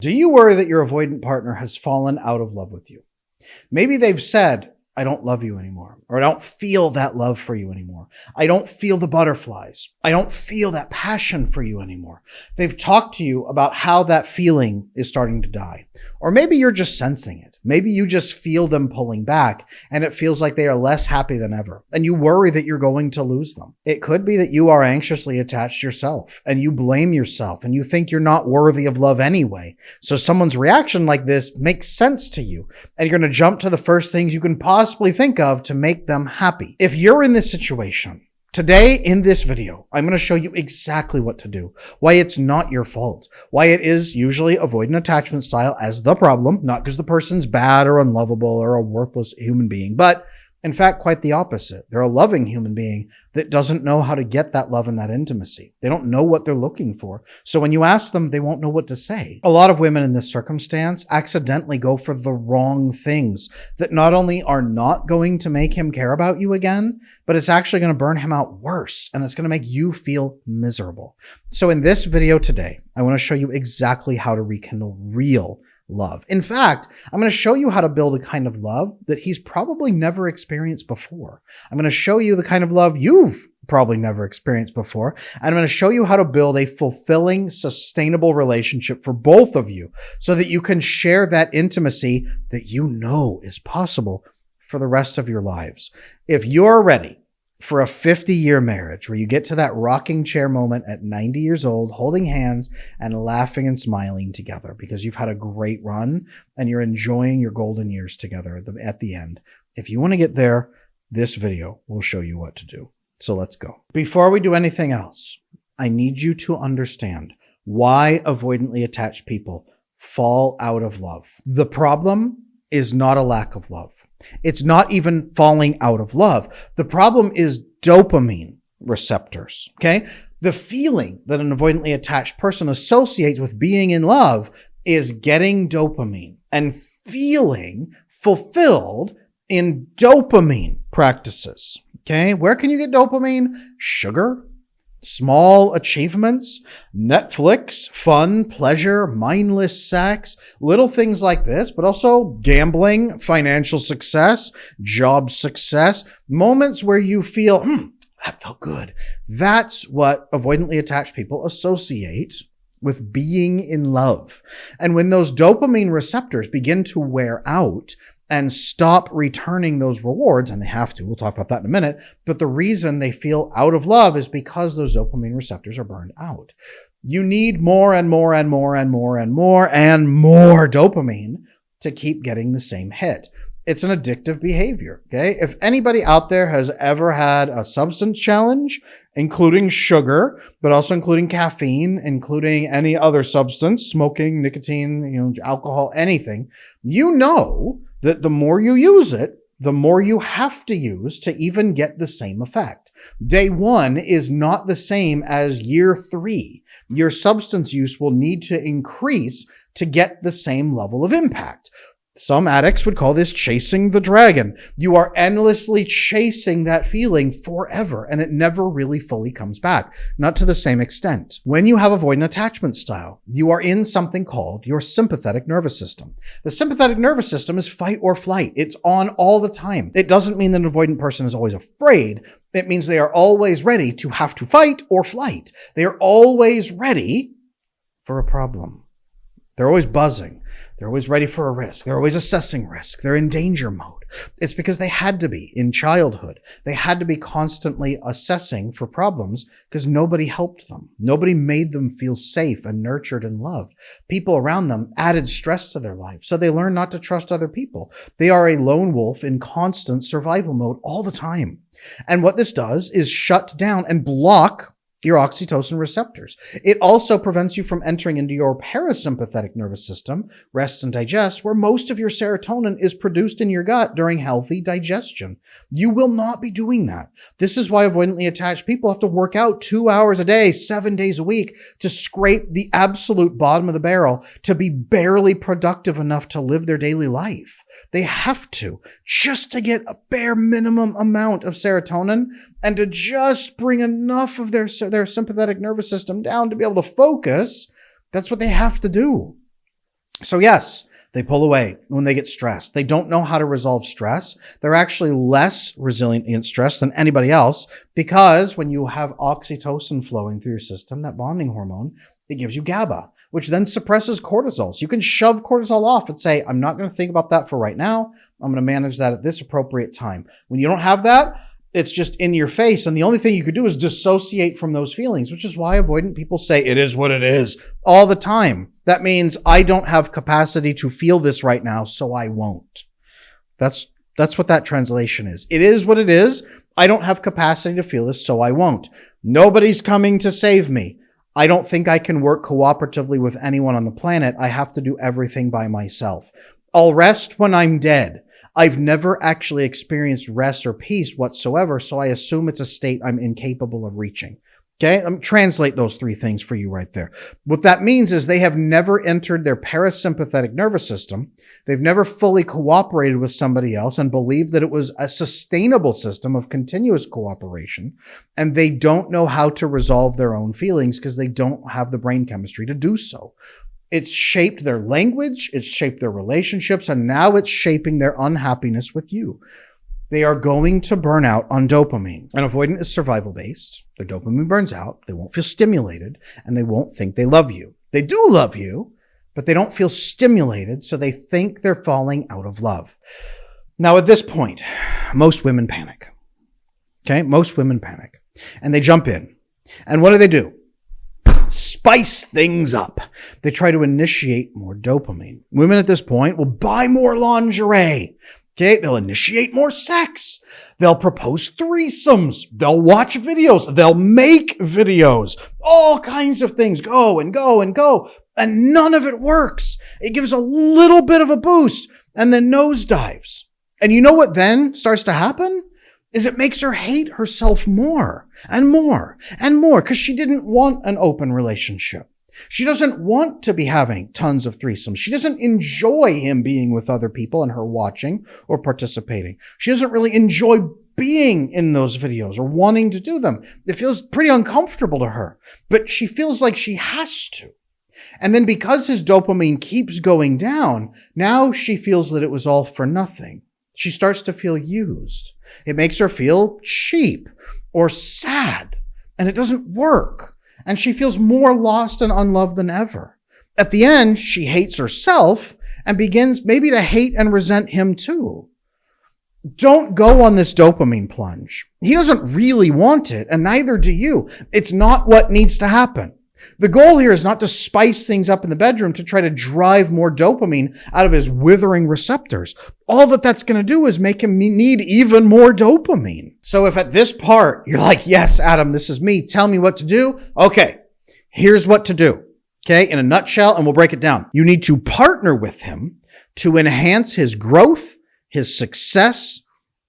Do you worry that your avoidant partner has fallen out of love with you? Maybe they've said, I don't love you anymore, or I don't feel that love for you anymore. I don't feel the butterflies. I don't feel that passion for you anymore. They've talked to you about how that feeling is starting to die. Or maybe you're just sensing it. Maybe you just feel them pulling back and it feels like they are less happy than ever. And you worry that you're going to lose them. It could be that you are anxiously attached yourself and you blame yourself and you think you're not worthy of love anyway. So someone's reaction like this makes sense to you. And you're going to jump to the first things you can possibly think of to make them happy. If you're in this situation, today in this video, I'm going to show you exactly what to do, why it's not your fault, why it is usually avoidant attachment style as the problem, not because the person's bad or unlovable or a worthless human being, but in fact, quite the opposite. They're a loving human being that doesn't know how to get that love and that intimacy. They don't know what they're looking for. So when you ask them, they won't know what to say. A lot of women in this circumstance accidentally go for the wrong things that not only are not going to make him care about you again, but it's actually going to burn him out worse. And it's going to make you feel miserable. So in this video today, I want to show you exactly how to rekindle real love. In fact, I'm going to show you how to build a kind of love that he's probably never experienced before. I'm going to show you the kind of love you've probably never experienced before. And I'm going to show you how to build a fulfilling, sustainable relationship for both of you so that you can share that intimacy that you know is possible for the rest of your lives. If you're ready for a 50-year marriage where you get to that rocking chair moment at 90 years old, holding hands and laughing and smiling together because you've had a great run and you're enjoying your golden years together at the end. If you want to get there, this video will show you what to do. So let's go. Before we do anything else, I need you to understand why avoidantly attached people fall out of love. The problem is not a lack of love. It's not even falling out of love. The problem is dopamine receptors, okay? The feeling that an avoidantly attached person associates with being in love is getting dopamine and feeling fulfilled in dopamine practices, okay? Where can you get dopamine? Sugar, small achievements, Netflix, fun, pleasure, mindless sex, little things like this, but also gambling, financial success, job success, moments where you feel, that felt good. That's what avoidantly attached people associate with being in love. And when those dopamine receptors begin to wear out, and stop returning those rewards, and they have to, we'll talk about that in a minute, but the reason they feel out of love is because those dopamine receptors are burned out. You need more and more and more and more and more and more dopamine to keep getting the same hit. It's an addictive behavior, okay? If anybody out there has ever had a substance challenge, including sugar, but also including caffeine, including any other substance, smoking, nicotine, alcohol, anything, you know that the more you use it, the more you have to use to even get the same effect. Day one is not the same as year 3. Your substance use will need to increase to get the same level of impact. Some addicts would call this chasing the dragon. You are endlessly chasing that feeling forever, and it never really fully comes back, not to the same extent. When you have avoidant attachment style, you are in something called your sympathetic nervous system. The sympathetic nervous system is fight or flight. It's on all the time. It doesn't mean that an avoidant person is always afraid. It means they are always ready to have to fight or flight. They are always ready for a problem. They're always buzzing. They're always ready for a risk. They're always assessing risk. They're in danger mode. It's because they had to be in childhood. They had to be constantly assessing for problems because nobody helped them. Nobody made them feel safe and nurtured and loved. People around them added stress to their life, so they learn not to trust other people. They are a lone wolf in constant survival mode all the time. And what this does is shut down and block your oxytocin receptors. It also prevents you from entering into your parasympathetic nervous system, rest and digest, where most of your serotonin is produced in your gut during healthy digestion. You will not be doing that. This is why avoidantly attached people have to work out 2 hours a day, 7 days a week to scrape the absolute bottom of the barrel to be barely productive enough to live their daily life. They have to, just to get a bare minimum amount of serotonin and to just bring enough of their sympathetic nervous system down to be able to focus. That's what they have to do. So yes, they pull away when they get stressed. They don't know how to resolve stress. They're actually less resilient against stress than anybody else, because when you have oxytocin flowing through your system, that bonding hormone, it gives you GABA, which then suppresses cortisol. So you can shove cortisol off and say, I'm not going to think about that for right now. I'm going to manage that at this appropriate time. When you don't have that, it's just in your face. And the only thing you could do is dissociate from those feelings, which is why avoidant people say it is what it is all the time. That means I don't have capacity to feel this right now, so I won't. That's what that translation is. It is what it is. I don't have capacity to feel this, so I won't. Nobody's coming to save me. I don't think I can work cooperatively with anyone on the planet. I have to do everything by myself. I'll rest when I'm dead. I've never actually experienced rest or peace whatsoever, so I assume it's a state I'm incapable of reaching. Okay, let me translate those three things for you right there. What that means is they have never entered their parasympathetic nervous system. They've never fully cooperated with somebody else and believed that it was a sustainable system of continuous cooperation. And they don't know how to resolve their own feelings because they don't have the brain chemistry to do so. It's shaped their language, it's shaped their relationships, and now it's shaping their unhappiness with you. They are going to burn out on dopamine. And avoidant is survival-based. Their dopamine burns out. They won't feel stimulated, and they won't think they love you. They do love you, but they don't feel stimulated, so they think they're falling out of love. Now, at this point, most women panic. Okay? Most women panic. And they jump in. And what do? Spice things up. They try to initiate more dopamine. Women at this point will buy more lingerie. Okay, they'll initiate more sex. They'll propose threesomes. They'll watch videos. They'll make videos. All kinds of things go and go and go. And none of it works. It gives a little bit of a boost and then nosedives. And you know what then starts to happen? Is it makes her hate herself more and more and more because she didn't want an open relationship. She doesn't want to be having tons of threesomes. She doesn't enjoy him being with other people and her watching or participating. She doesn't really enjoy being in those videos or wanting to do them. It feels pretty uncomfortable to her, but she feels like she has to. And then because his dopamine keeps going down, now she feels that it was all for nothing. She starts to feel used. It makes her feel cheap or sad, and it doesn't work. And she feels more lost and unloved than ever. At the end, she hates herself and begins maybe to hate and resent him too. Don't go on this dopamine plunge. He doesn't really want it, and neither do you. It's not what needs to happen. The goal here is not to spice things up in the bedroom to try to drive more dopamine out of his withering receptors. All that's going to do is make him need even more dopamine. So if at this part you're like, yes, Adam, this is me. Tell me what to do. Okay, here's what to do. Okay, in a nutshell, and we'll break it down. You need to partner with him to enhance his growth, his success,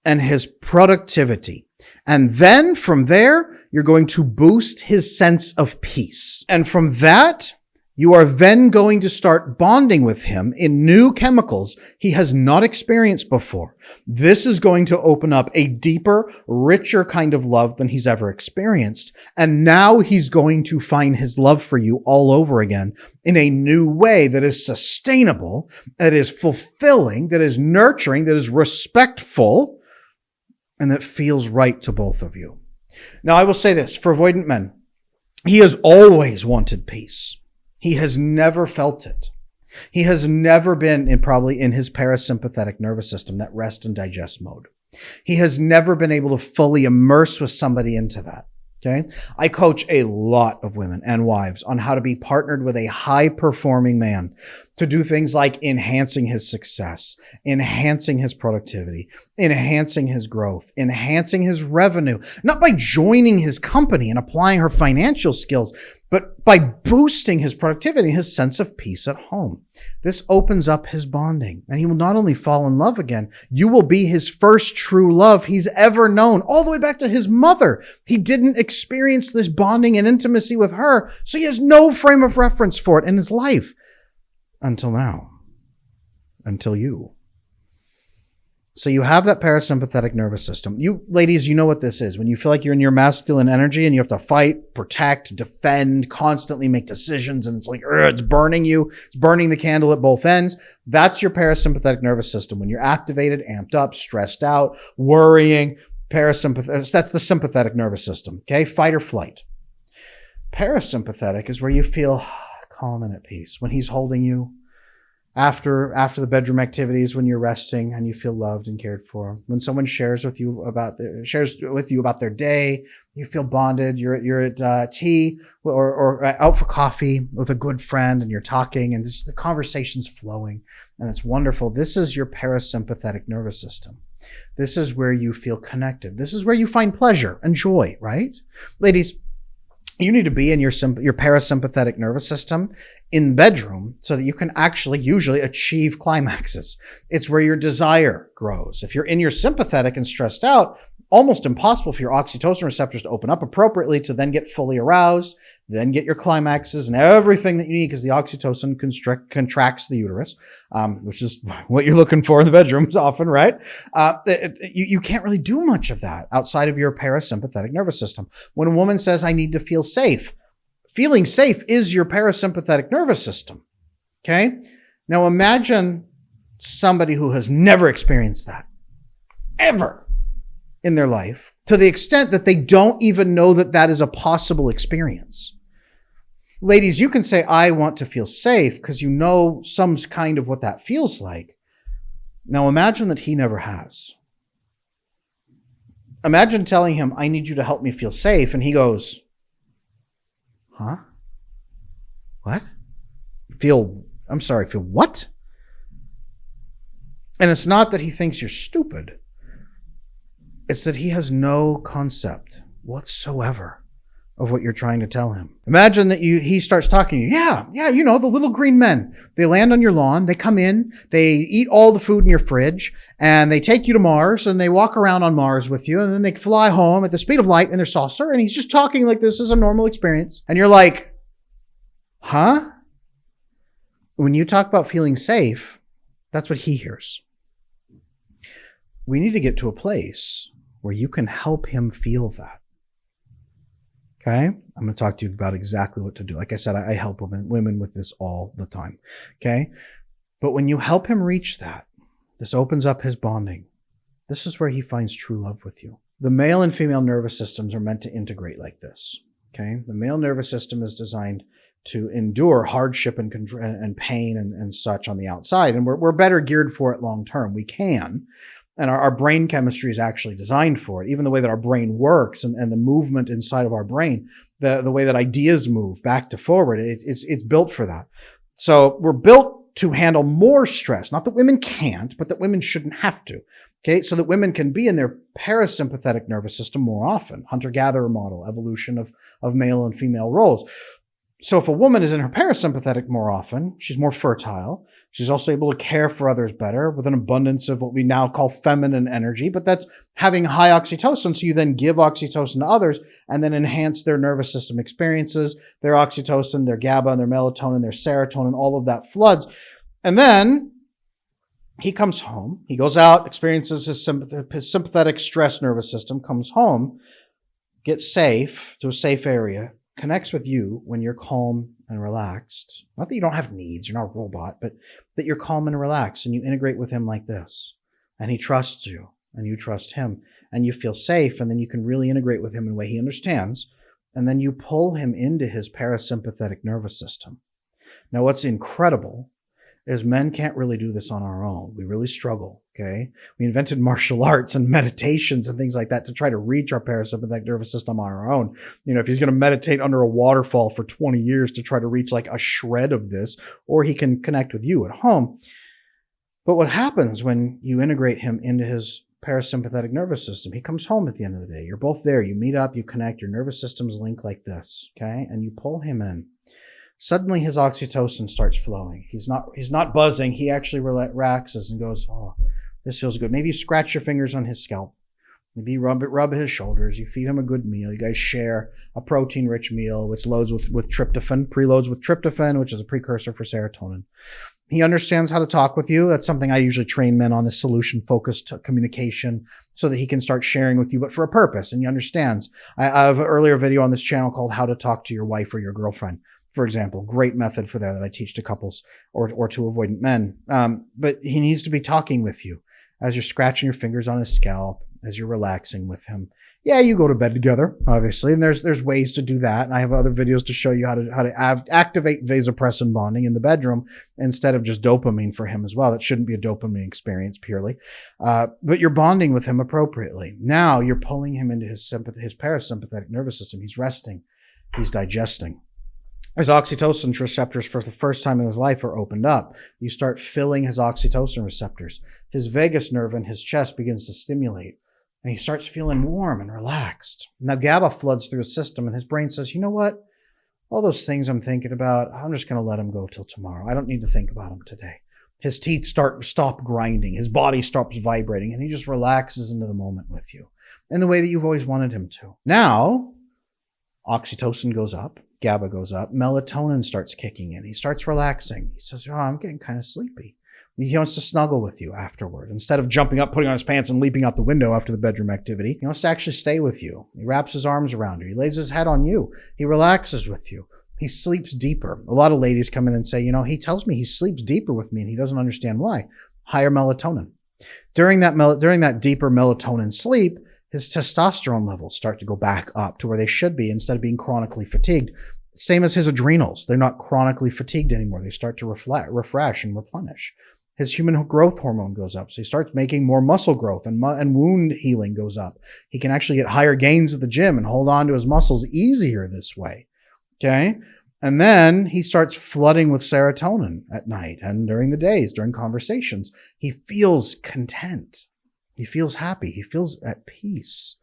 and his productivity. And then from there, you're going to boost his sense of peace. And from that, you are then going to start bonding with him in new chemicals he has not experienced before. This is going to open up a deeper, richer kind of love than he's ever experienced. And now he's going to find his love for you all over again in a new way that is sustainable, that is fulfilling, that is nurturing, that is respectful, and that feels right to both of you. Now, I will say this, for avoidant men, he has always wanted peace. He has never felt it. He has never been probably in his parasympathetic nervous system, that rest and digest mode. He has never been able to fully immerse with somebody into that. Okay. I coach a lot of women and wives on how to be partnered with a high-performing man to do things like enhancing his success, enhancing his productivity, enhancing his growth, enhancing his revenue, not by joining his company and applying her financial skills, but by boosting his productivity and his sense of peace at home. This opens up his bonding, and he will not only fall in love again, you will be his first true love he's ever known, all the way back to his mother. He didn't experience this bonding and intimacy with her, so he has no frame of reference for it in his life. Until now. Until you. So you have that parasympathetic nervous system. You ladies, you know what this is. When you feel like you're in your masculine energy and you have to fight, protect, defend, constantly make decisions, and it's like, it's burning you. It's burning the candle at both ends. That's your parasympathetic nervous system. When you're activated, amped up, stressed out, worrying, parasympathetic, that's the sympathetic nervous system. Okay. Fight or flight. Parasympathetic is where you feel calm and at peace. When he's holding you, after the bedroom activities, when you're resting and you feel loved and cared for, when someone shares with you about their day, you feel bonded. You're at tea or out for coffee with a good friend, and you're talking, and the conversation's flowing, and it's wonderful. This is your parasympathetic nervous system. This is where you feel connected. This is where you find pleasure and joy, right? Ladies, you need to be in your parasympathetic nervous system in the bedroom so that you can actually usually achieve climaxes. It's where your desire grows. If you're in your sympathetic and stressed out, almost impossible for your oxytocin receptors to open up appropriately to then get fully aroused, then get your climaxes and everything that you need, because the oxytocin contracts the uterus, which is what you're looking for in the bedrooms often, right? You can't really do much of that outside of your parasympathetic nervous system. When a woman says, I need to feel safe, feeling safe is your parasympathetic nervous system. Okay. Now imagine somebody who has never experienced that ever in their life, to the extent that they don't even know that that is a possible experience. Ladies, you can say, I want to feel safe, because you know some kind of what that feels like. Now imagine that he never has. Imagine telling him, I need you to help me feel safe. And he goes, huh? What? Feel what? And it's not that he thinks you're stupid. It's that he has no concept whatsoever of what you're trying to tell him. Imagine that he starts talking to you. Yeah, you know, the little green men. They land on your lawn, they come in, they eat all the food in your fridge, and they take you to Mars, and they walk around on Mars with you, and then they fly home at the speed of light in their saucer, and he's just talking like this is a normal experience. And you're like, huh? When you talk about feeling safe, that's what he hears. We need to get to a place where you can help him feel that. Okay? I'm going to talk to you about exactly what to do. Like I said, I help women with this all the time. Okay? But when you help him reach that, this opens up his bonding. This is where he finds true love with you. The male and female nervous systems are meant to integrate like this. Okay? The male nervous system is designed to endure hardship and pain and such on the outside. And we're better geared for it long term. We can. And our brain chemistry is actually designed for it. Even the way that our brain works and the movement inside of our brain, the way that ideas move back to forward, it's built for that. So we're built to handle more stress. Not that women can't, but that women shouldn't have to. Okay, so that women can be in their parasympathetic nervous system more often. Hunter-gatherer model, evolution of male and female roles. So if a woman is in her parasympathetic more often, she's more fertile. She's also able to care for others better with an abundance of what we now call feminine energy, but that's having high oxytocin. So you then give oxytocin to others and then enhance their nervous system experiences, their oxytocin, their GABA, and their melatonin, their serotonin, all of that floods. And then he comes home, he goes out, experiences his sympathetic stress nervous system, comes home, gets safe to a safe area, connects with you when you're calm and relaxed. Not that you don't have needs, you're not a robot, but that you're calm and relaxed and you integrate with him like this. And he trusts you and you trust him and you feel safe, and then you can really integrate with him in a way he understands. And then you pull him into his parasympathetic nervous system. Now, what's incredible is men can't really do this on our own. We really struggle, okay? We invented martial arts and meditations and things like that to try to reach our parasympathetic nervous system on our own. You know, if he's going to meditate under a waterfall for 20 years to try to reach like a shred of this, or he can connect with you at home. But what happens when you integrate him into his parasympathetic nervous system? He comes home at the end of the day. You're both there. You meet up, you connect, your nervous systems link like this, okay? And you pull him in. Suddenly his oxytocin starts flowing. He's not buzzing. He actually relaxes and goes, oh, this feels good. Maybe you scratch your fingers on his scalp. Maybe you rub his shoulders. You feed him a good meal. You guys share a protein-rich meal, which loads with tryptophan, preloads with tryptophan, which is a precursor for serotonin. He understands how to talk with you. That's something I usually train men on, is solution-focused communication, so that he can start sharing with you, but for a purpose, and he understands. I have an earlier video on this channel called How to Talk to Your Wife or Your Girlfriend, for example. Great method for that I teach to couples or to avoidant men. But he needs to be talking with you as you're scratching your fingers on his scalp, as you're relaxing with him. Yeah, you go to bed together, obviously, and there's ways to do that. And I have other videos to show you how to activate vasopressin bonding in the bedroom instead of just dopamine for him as well. That shouldn't be a dopamine experience purely, but you're bonding with him appropriately. Now you're pulling him into his parasympathetic nervous system. He's resting, he's digesting. His oxytocin receptors for the first time in his life are opened up. You start filling his oxytocin receptors. His vagus nerve in his chest begins to stimulate, and he starts feeling warm and relaxed. Now GABA floods through his system, and his brain says, you know what? All those things I'm thinking about, I'm just going to let them go till tomorrow. I don't need to think about them today. His teeth stop grinding. His body stops vibrating, and he just relaxes into the moment with you in the way that you've always wanted him to. Now, oxytocin goes up. GABA goes up. Melatonin starts kicking in. He starts relaxing. He says, oh, I'm getting kind of sleepy. He wants to snuggle with you afterward. Instead of jumping up, putting on his pants, and leaping out the window after the bedroom activity, he wants to actually stay with you. He wraps his arms around you. He lays his head on you. He relaxes with you. He sleeps deeper. A lot of ladies come in and say, you know, he tells me he sleeps deeper with me and he doesn't understand why. Higher melatonin. During that deeper melatonin sleep, his testosterone levels start to go back up to where they should be instead of being chronically fatigued. Same as his adrenals. They're not chronically fatigued anymore. They start to refresh and replenish. His human growth hormone goes up. So he starts making more muscle growth, and wound healing goes up. He can actually get higher gains at the gym and hold on to his muscles easier this way. Okay. And then he starts flooding with serotonin at night and during the days, during conversations. He feels content. He feels happy. He feels at peace.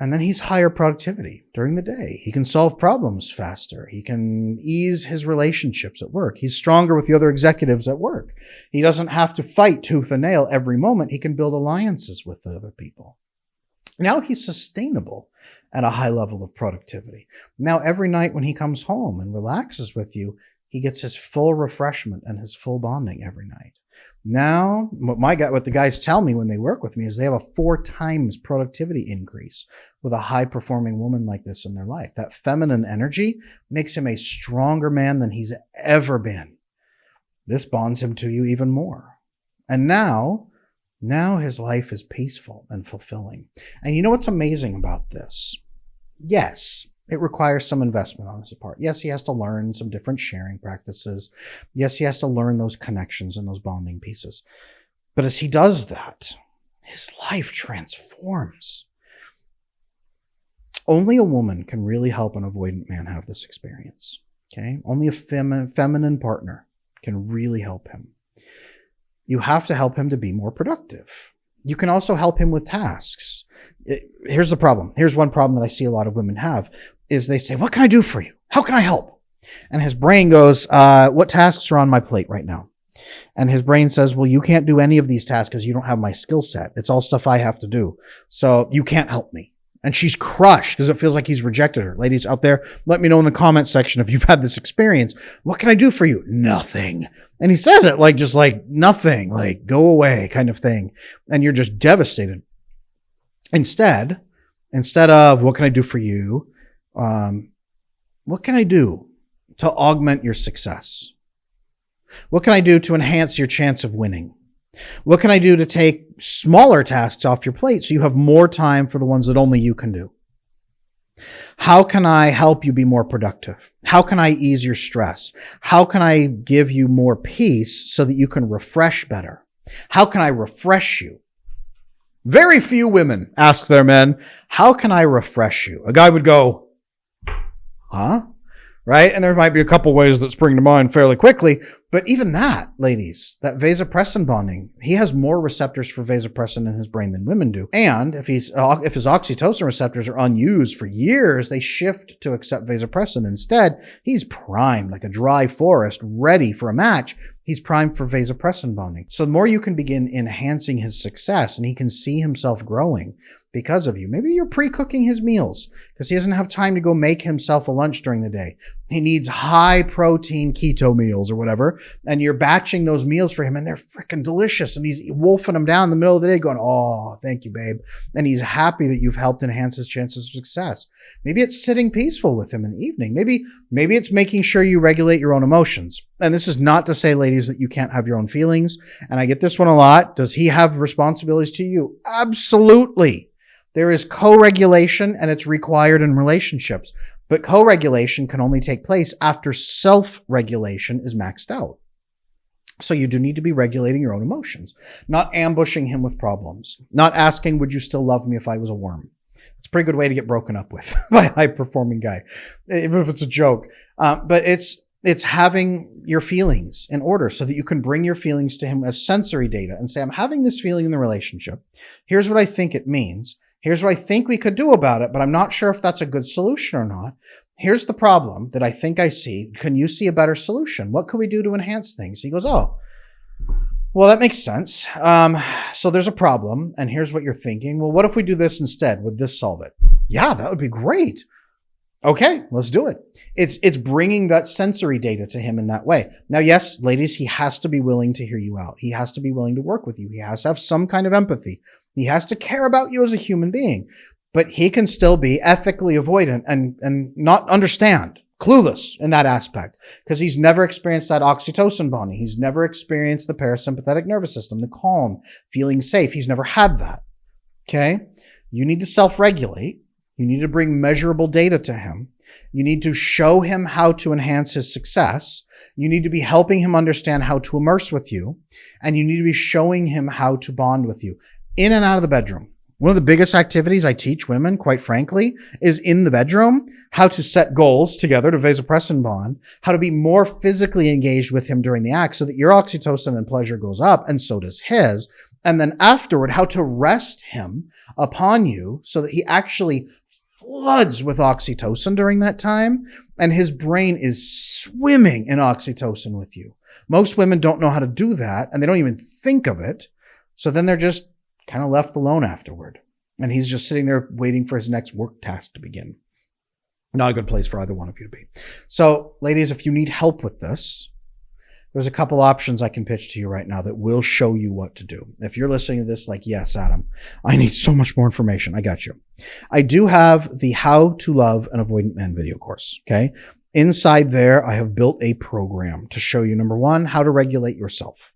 And then he's higher productivity during the day. He can solve problems faster. He can ease his relationships at work. He's stronger with the other executives at work. He doesn't have to fight tooth and nail every moment. He can build alliances with the other people. Now he's sustainable at a high level of productivity. Now every night when he comes home and relaxes with you, he gets his full refreshment and his full bonding every night. Now, what the guys tell me when they work with me is they have a 4 times productivity increase with a high-performing woman like this in their life. That feminine energy makes him a stronger man than he's ever been. This bonds him to you even more. And now his life is peaceful and fulfilling. And you know what's amazing about this? Yes, it requires some investment on his part. Yes, he has to learn some different sharing practices. Yes, he has to learn those connections and those bonding pieces. But as he does that, his life transforms. Only a woman can really help an avoidant man have this experience. Okay? Only a feminine partner can really help him. You have to help him to be more productive. You can also help him with tasks. Here's the problem. Here's one problem that I see a lot of women have is they say, what can I do for you? How can I help? And his brain goes, what tasks are on my plate right now? And his brain says, well, you can't do any of these tasks because you don't have my skill set. It's all stuff I have to do. So you can't help me. And she's crushed because it feels like he's rejected her. Ladies out there, let me know in the comment section if you've had this experience. What can I do for you? Nothing. And he says it just like nothing, like go away kind of thing. And you're just devastated. Instead of what can I do for you? What can I do to augment your success? What can I do to enhance your chance of winning? What can I do to take smaller tasks off your plate so you have more time for the ones that only you can do? How can I help you be more productive? How can I ease your stress? How can I give you more peace so that you can refresh better? How can I refresh you? Very few women ask their men, how can I refresh you? A guy would go, huh? Right? And there might be a couple ways that spring to mind fairly quickly. But even that, ladies, that vasopressin bonding, he has more receptors for vasopressin in his brain than women do. And if his oxytocin receptors are unused for years, they shift to accept vasopressin. Instead, he's primed like a dry forest, ready for a match. He's primed for vasopressin bonding. So the more you can begin enhancing his success and he can see himself growing, because of you. Maybe you're pre-cooking his meals because he doesn't have time to go make himself a lunch during the day. He needs high protein keto meals or whatever. And you're batching those meals for him and they're freaking delicious. And he's wolfing them down in the middle of the day going, oh, thank you, babe. And he's happy that you've helped enhance his chances of success. Maybe it's sitting peaceful with him in the evening. Maybe it's making sure you regulate your own emotions. And this is not to say, ladies, that you can't have your own feelings. And I get this one a lot. Does he have responsibilities to you? Absolutely. There is co-regulation and it's required in relationships. But co-regulation can only take place after self-regulation is maxed out. So you do need to be regulating your own emotions, not ambushing him with problems, not asking, would you still love me if I was a worm? It's a pretty good way to get broken up with by a high-performing guy, even if it's a joke. But it's having your feelings in order so that you can bring your feelings to him as sensory data and say, I'm having this feeling in the relationship. Here's what I think it means. Here's what I think we could do about it, but I'm not sure if that's a good solution or not. Here's the problem that I think I see. Can you see a better solution? What could we do to enhance things? He goes, oh, well, that makes sense. So there's a problem, and here's what you're thinking. Well, what if we do this instead? Would this solve it? Yeah, that would be great. Okay, let's do it. It's bringing that sensory data to him in that way. Now, yes, ladies, he has to be willing to hear you out. He has to be willing to work with you. He has to have some kind of empathy. He has to care about you as a human being, but he can still be ethically avoidant and not understand, clueless in that aspect, because he's never experienced that oxytocin bonding. He's never experienced the parasympathetic nervous system, the calm, feeling safe. He's never had that. Okay. You need to self-regulate. You need to bring measurable data to him. You need to show him how to enhance his success. You need to be helping him understand how to immerse with you. And you need to be showing him how to bond with you in and out of the bedroom. One of the biggest activities I teach women, quite frankly, is in the bedroom, how to set goals together to vasopressin bond, how to be more physically engaged with him during the act so that your oxytocin and pleasure goes up and so does his. And then afterward, how to rest him upon you so that he actually floods with oxytocin during that time and his brain is swimming in oxytocin with you. Most women don't know how to do that and they don't even think of it. So then they're just kind of left alone afterward. And he's just sitting there waiting for his next work task to begin. Not a good place for either one of you to be. So ladies, if you need help with this, there's a couple options I can pitch to you right now that will show you what to do. If you're listening to this like, yes, Adam, I need so much more information. I got you. I do have the How to Love an Avoidant Man video course. Okay. Inside there, I have built a program to show you, number one, how to regulate yourself.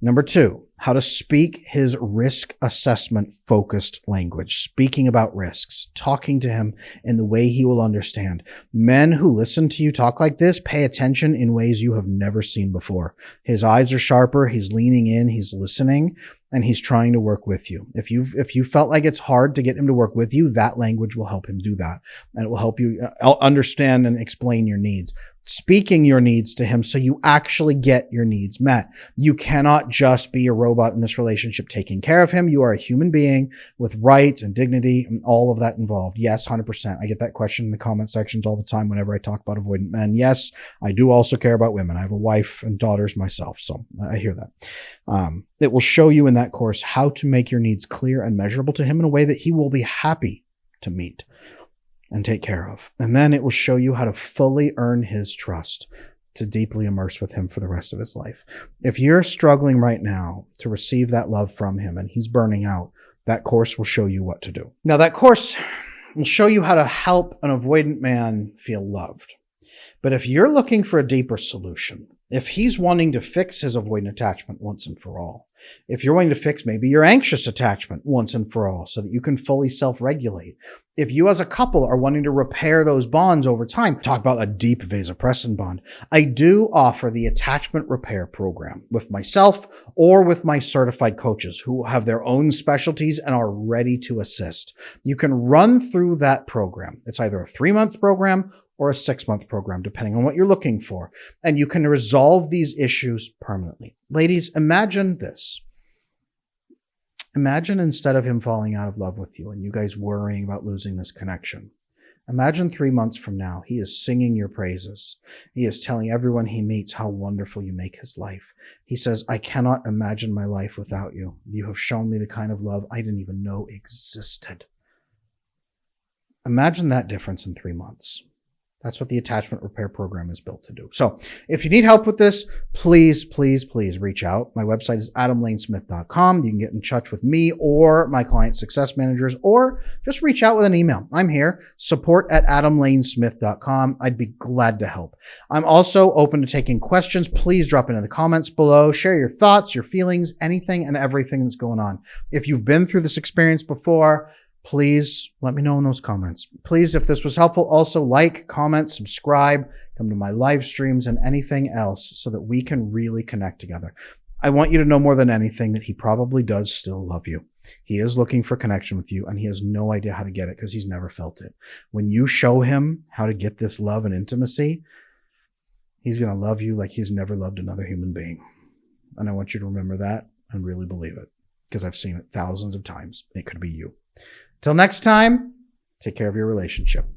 Number two, how to speak his risk assessment focused language, speaking about risks, talking to him in the way he will understand. Men who listen to you talk like this, pay attention in ways you have never seen before. His eyes are sharper. He's leaning in. He's listening and he's trying to work with you. If you felt like it's hard to get him to work with you, that language will help him do that. And it will help you understand and explain your needs. Speaking your needs to him so you actually get your needs met. You cannot just be a robot in this relationship taking care of him. You are a human being with rights and dignity and all of that involved. Yes, 100%. I get that question in the comment sections all the time whenever I talk about avoidant men. Yes, I do also care about women. I have a wife and daughters myself, so I hear that. It will show you in that course how to make your needs clear and measurable to him in a way that he will be happy to meet and take care of. And then it will show you how to fully earn his trust to deeply immerse with him for the rest of his life. If you're struggling right now to receive that love from him and he's burning out, that course will show you what to do. Now, that course will show you how to help an avoidant man feel loved. But if you're looking for a deeper solution, if he's wanting to fix his avoidant attachment once and for all, if you're wanting to fix maybe your anxious attachment once and for all so that you can fully self-regulate, if you as a couple are wanting to repair those bonds over time, talk about a deep vasopressin bond, I do offer the attachment repair program with myself or with my certified coaches who have their own specialties and are ready to assist. You can run through that program. It's either a 3-month program or a 6-month program, depending on what you're looking for. And you can resolve these issues permanently. Ladies, imagine this. Imagine instead of him falling out of love with you and you guys worrying about losing this connection, Imagine 3 months from now, he is singing your praises. He is telling everyone he meets how wonderful you make his life. He says, I cannot imagine my life without you. You have shown me the kind of love I didn't even know existed. Imagine that difference in 3 months. That's what the attachment repair program is built to do. So if you need help with this, please, please, please reach out. My website is adamlanesmith.com. You can get in touch with me or my client success managers, or just reach out with an email. I'm here, support@adamlanesmith.com. I'd be glad to help. I'm also open to taking questions. Please drop into the comments below. Share your thoughts, your feelings, anything and everything that's going on. If you've been through this experience before, please let me know in those comments. Please, if this was helpful, also like, comment, subscribe, come to my live streams and anything else so that we can really connect together. I want you to know more than anything that he probably does still love you. He is looking for connection with you, and he has no idea how to get it because he's never felt it. When you show him how to get this love and intimacy, he's going to love you like he's never loved another human being. And I want you to remember that and really believe it, because I've seen it thousands of times. It could be you. Till next time, take care of your relationship.